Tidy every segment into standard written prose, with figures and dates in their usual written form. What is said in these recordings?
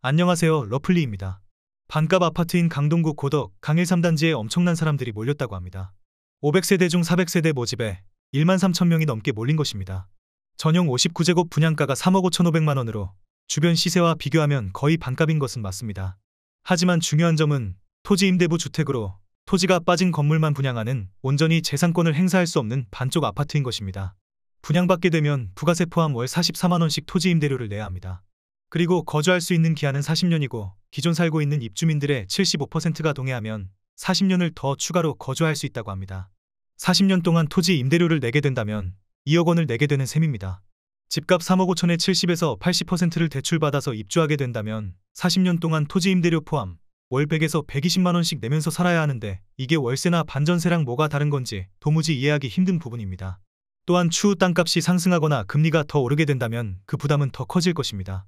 안녕하세요, 러플리입니다. 반값 아파트인 강동구 고덕 강일 3단지에 엄청난 사람들이 몰렸다고 합니다. 500세대 중 400세대 모집에 1만 3천 명이 넘게 몰린 것입니다. 전용 59제곱 분양가가 3억 5,500만 원으로 주변 시세와 비교하면 거의 반값인 것은 맞습니다. 하지만 중요한 점은 토지 임대부 주택으로 토지가 빠진 건물만 분양하는 온전히 재산권을 행사할 수 없는 반쪽 아파트인 것입니다. 분양받게 되면 부가세 포함 월 44만 원씩 토지 임대료를 내야 합니다. 그리고 거주할 수 있는 기한은 40년이고 기존 살고 있는 입주민들의 75%가 동의하면 40년을 더 추가로 거주할 수 있다고 합니다. 40년 동안 토지 임대료를 내게 된다면 2억 원을 내게 되는 셈입니다. 집값 3억 5천에 70에서 80%를 대출받아서 입주하게 된다면 40년 동안 토지 임대료 포함 월 100에서 120만 원씩 내면서 살아야 하는데 이게 월세나 반전세랑 뭐가 다른 건지 도무지 이해하기 힘든 부분입니다. 또한 추후 땅값이 상승하거나 금리가 더 오르게 된다면 그 부담은 더 커질 것입니다.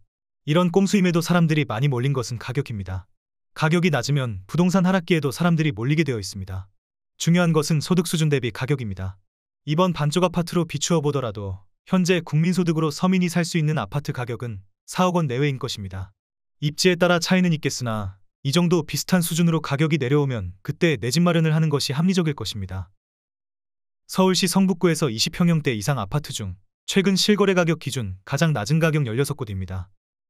이런 꼼수임에도 사람들이 많이 몰린 것은 가격입니다. 가격이 낮으면 부동산 하락기에도 사람들이 몰리게 되어 있습니다. 중요한 것은 소득 수준 대비 가격입니다. 이번 반쪽 아파트로 비추어 보더라도 현재 국민소득으로 서민이 살 수 있는 아파트 가격은 4억 원 내외인 것입니다. 입지에 따라 차이는 있겠으나 이 정도 비슷한 수준으로 가격이 내려오면 그때 내 집 마련을 하는 것이 합리적일 것입니다. 서울시 성북구에서 20평형대 이상 아파트 중 최근 실거래 가격 기준 가장 낮은 가격 16곳입니다.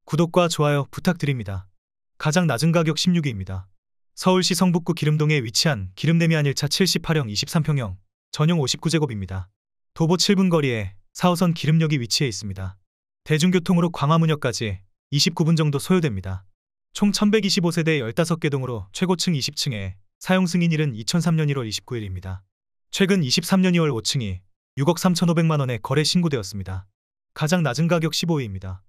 구독과 좋아요 부탁드립니다. 가장 낮은 가격 16위입니다. 서울시 성북구 기름동에 위치한 기름내미안 1차 78형 23평형 전용 59제곱입니다. 도보 7분 거리에 4호선 기름역이 위치해 있습니다. 대중교통으로 광화문역까지 29분 정도 소요됩니다. 총 1125세대 15개 동으로 최고층 20층에 사용 승인일은 2003년 1월 29일입니다. 최근 23년 2월 5층이 6억 3,500만 원에 거래 신고되었습니다. 가장 낮은 가격 15위입니다.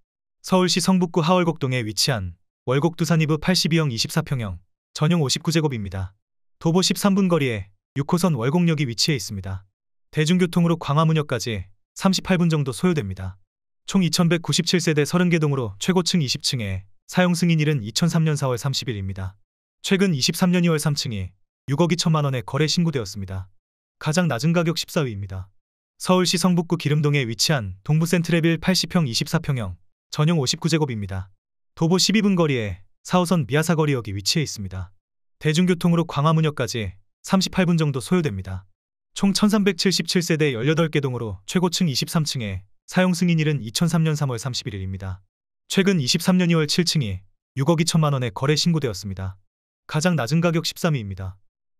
서울시 성북구 하월곡동에 위치한 월곡 두산이브 82형 24평형 전용 59제곱입니다. 도보 13분 거리에 6호선 월곡역이 위치해 있습니다. 대중교통으로 광화문역까지 38분 정도 소요됩니다. 총 2197세대 30개 동으로 최고층 20층에 사용 승인일은 2003년 4월 30일입니다. 최근 23년 2월 3층이 6억 2천만 원에 거래 신고되었습니다. 가장 낮은 가격 14위입니다. 서울시 성북구 기름동에 위치한 동부센트레빌 80평 24평형 전용 59제곱입니다. 도보 12분 거리에 4호선 미아사거리역이 위치해 있습니다. 대중교통으로 광화문역까지 38분 정도 소요됩니다. 총 1377세대 18개 동으로 최고층 23층에 사용 승인일은 2003년 3월 31일입니다. 최근 23년 2월 7층이 6억 2천만 원에 거래 신고되었습니다. 가장 낮은 가격 13위입니다.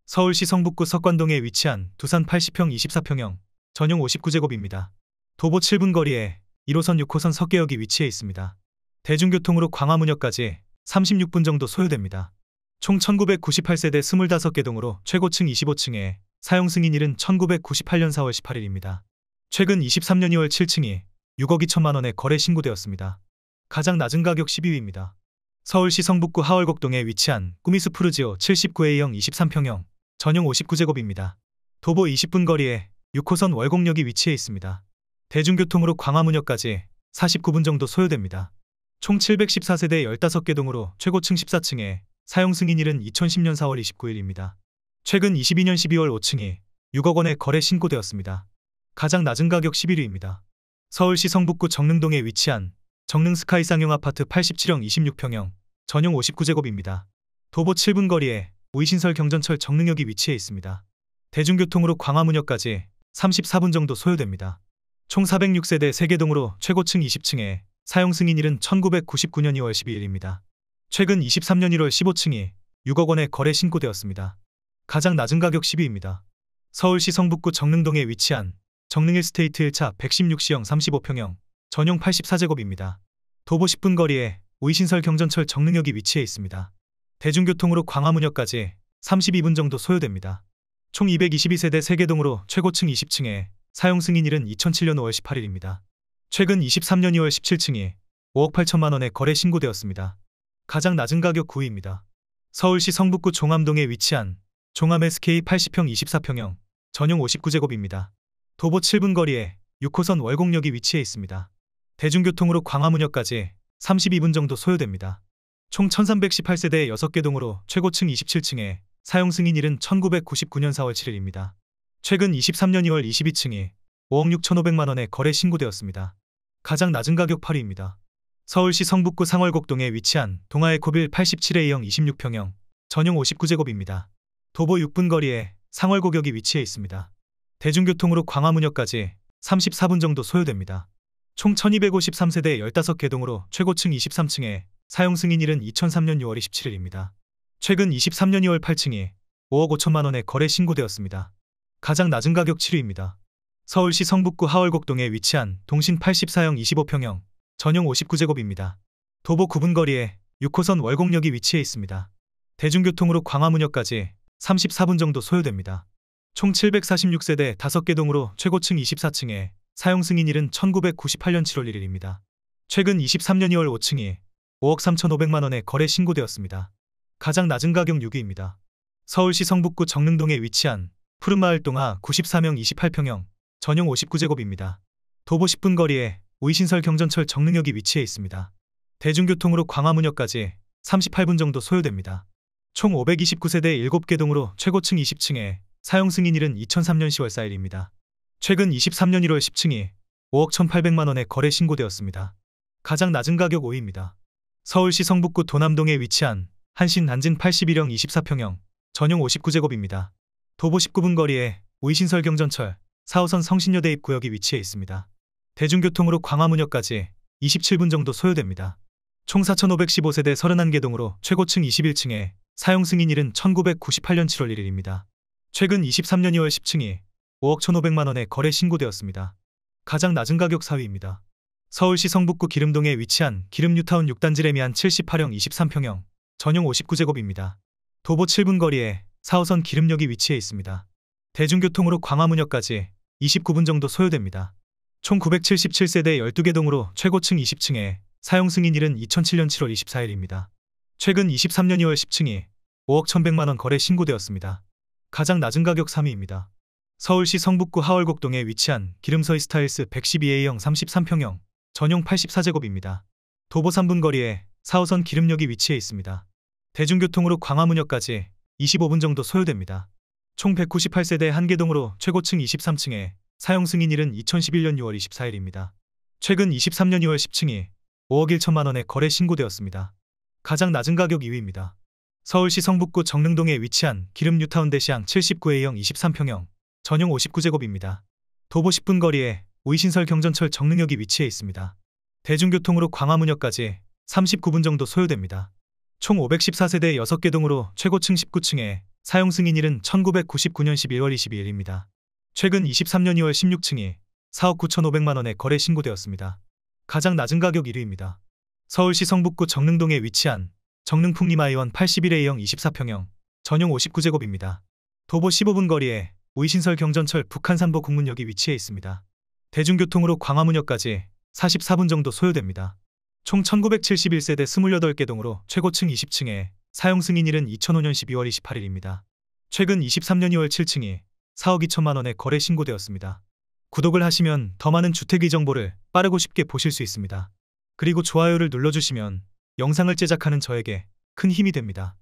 서울시 성북구 석관동에 위치한 두산 80평 24평형 전용 59제곱입니다. 도보 7분 거리에 1호선 6호선 석계역이 위치해 있습니다. 대중교통으로 광화문역까지 36분 정도 소요됩니다. 총 1998세대 25개 동으로 최고층 25층에 사용 승인일은 1998년 4월 18일입니다. 최근 23년 2월 7층이 6억 2천만 원에 거래 신고되었습니다. 가장 낮은 가격 12위입니다. 서울시 성북구 하월곡동에 위치한 꾸미스 푸르지오 79A형 23평형 전용 59제곱입니다. 도보 20분 거리에 6호선 월곡역이 위치해 있습니다. 대중교통으로 광화문역까지 49분 정도 소요됩니다. 총 714세대 15개 동으로 최고층 14층에 사용 승인일은 2010년 4월 29일입니다. 최근 22년 12월 5층이 6억 원에 거래 신고되었습니다. 가장 낮은 가격 11위입니다. 서울시 성북구 정릉동에 위치한 정릉 스카이 쌍용 아파트 87형 26평형 전용 59제곱입니다. 도보 7분 거리에 우이신설 경전철 정릉역이 위치해 있습니다. 대중교통으로 광화문역까지 34분 정도 소요됩니다. 총 406세대 3개 동으로 최고층 20층에 사용 승인일은 1999년 2월 12일입니다. 최근 23년 1월 15층이 6억 원에 거래 신고되었습니다. 가장 낮은 가격 10위입니다. 서울시 성북구 정릉동에 위치한 정릉1스테이트 1차 116시형 35평형 전용 84제곱입니다. 도보 10분 거리에 우이신설 경전철 정릉역이 위치해 있습니다. 대중교통으로 광화문역까지 32분 정도 소요됩니다. 총 222세대 3개 동으로 최고층 20층에 사용 승인일은 2007년 5월 18일입니다. 최근 23년 2월 17층이 5억 8천만 원에 거래 신고되었습니다. 가장 낮은 가격 9위입니다. 서울시 성북구 종암동에 위치한 종암 SK 80평 24평형 전용 59제곱입니다. 도보 7분 거리에 6호선 월곡역이 위치해 있습니다. 대중교통으로 광화문역까지 32분 정도 소요됩니다. 총 1318세대 6개 동으로 최고층 27층에 사용 승인일은 1999년 4월 7일입니다. 최근 23년 2월 22층이 5억 6,500만 원에 거래 신고되었습니다. 가장 낮은 가격 8위입니다. 서울시 성북구 상월곡동에 위치한 동아에코빌 87A형 26평형 전용 59제곱입니다. 도보 6분 거리에 상월고격이 위치해 있습니다. 대중교통으로 광화문역까지 34분 정도 소요됩니다. 총 1253세대 15개동으로 최고층 23층에 사용 승인일은 2003년 6월 27일입니다. 최근 23년 2월 8층이 5억 5천만 원에 거래 신고되었습니다. 가장 낮은 가격 7위입니다. 서울시 성북구 하월곡동에 위치한 동신 84형 25평형 전용 59제곱입니다. 도보 9분 거리에 6호선 월곡역이 위치해 있습니다. 대중교통으로 광화문역까지 34분 정도 소요됩니다. 총 746세대 5개 동으로 최고층 24층에 사용 승인일은 1998년 7월 1일입니다. 최근 23년 2월 5층이 5억 3,500만 원에 거래 신고되었습니다. 가장 낮은 가격 6위입니다. 서울시 성북구 정릉동에 위치한 푸른마을 동하 94명 28평형 전용 59제곱입니다. 도보 10분 거리에 우이신설 경전철 정릉역이 위치해 있습니다. 대중교통으로 광화문역까지 38분 정도 소요됩니다. 총 529세대 7개 동으로 최고층 20층에 사용 승인일은 2003년 10월 4일입니다. 최근 23년 1월 10층이 5억 1,800만 원에 거래 신고되었습니다. 가장 낮은 가격 5위입니다. 서울시 성북구 도남동에 위치한 한신 난진 81형 24평형 전용 59제곱입니다. 도보 19분 거리에 우이신설 경전철 4호선 성신여대 입구역이 위치해 있습니다. 대중교통으로 광화문역까지 27분 정도 소요됩니다. 총 4,515세대 31개 동으로 최고층 21층에 사용 승인일은 1998년 7월 1일입니다. 최근 23년 2월 10층이 5억 1,500만 원에 거래 신고되었습니다. 가장 낮은 가격 4위입니다. 서울시 성북구 기름동에 위치한 기름 뉴타운 6단지 레미안 78형 23평형 전용 59제곱입니다. 도보 7분 거리에 4호선 기름역이 위치해 있습니다. 대중교통으로 광화문역까지 29분 정도 소요됩니다. 총 977세대 12개 동으로 최고층 20층에 사용 승인일은 2007년 7월 24일입니다. 최근 23년 2월 10층이 5억 1,100만 원 거래 신고되었습니다. 가장 낮은 가격 3위입니다. 서울시 성북구 하월곡동에 위치한 기름서이 스타일스 112A형 33평형 전용 84제곱입니다. 도보 3분 거리에 4호선 기름역이 위치해 있습니다. 대중교통으로 광화문역까지 25분 정도 소요됩니다. 총 198세대 1개 동으로 최고층 23층에 사용 승인일은 2011년 6월 24일입니다. 최근 23년 2월 10층이 5억 1천만 원에 거래 신고되었습니다. 가장 낮은 가격 2위입니다. 서울시 성북구 정릉동에 위치한 기름 뉴타운 대시양 79A형 23평형 전용 59제곱입니다. 도보 10분 거리에 우이신설 경전철 정릉역이 위치해 있습니다. 대중교통으로 광화문역까지 39분 정도 소요됩니다. 총 514세대 6개 동으로 최고층 19층에 사용 승인일은 1999년 11월 22일입니다. 최근 23년 2월 16층이 4억 9,500만 원에 거래 신고되었습니다. 가장 낮은 가격 1위입니다. 서울시 성북구 정릉동에 위치한 정릉 풍림아이원 81A형 24평형 전용 59제곱입니다. 도보 15분 거리에 우이신설 경전철 북한산보 국문역이 위치해 있습니다. 대중교통으로 광화문역까지 44분 정도 소요됩니다. 총 1971세대 28개 동으로 최고층 20층에 사용 승인일은 2005년 12월 28일입니다. 최근 23년 2월 7층이 4억 2천만 원에 거래 신고되었습니다. 구독을 하시면 더 많은 주택의 정보를 빠르고 쉽게 보실 수 있습니다. 그리고 좋아요를 눌러주시면 영상을 제작하는 저에게 큰 힘이 됩니다.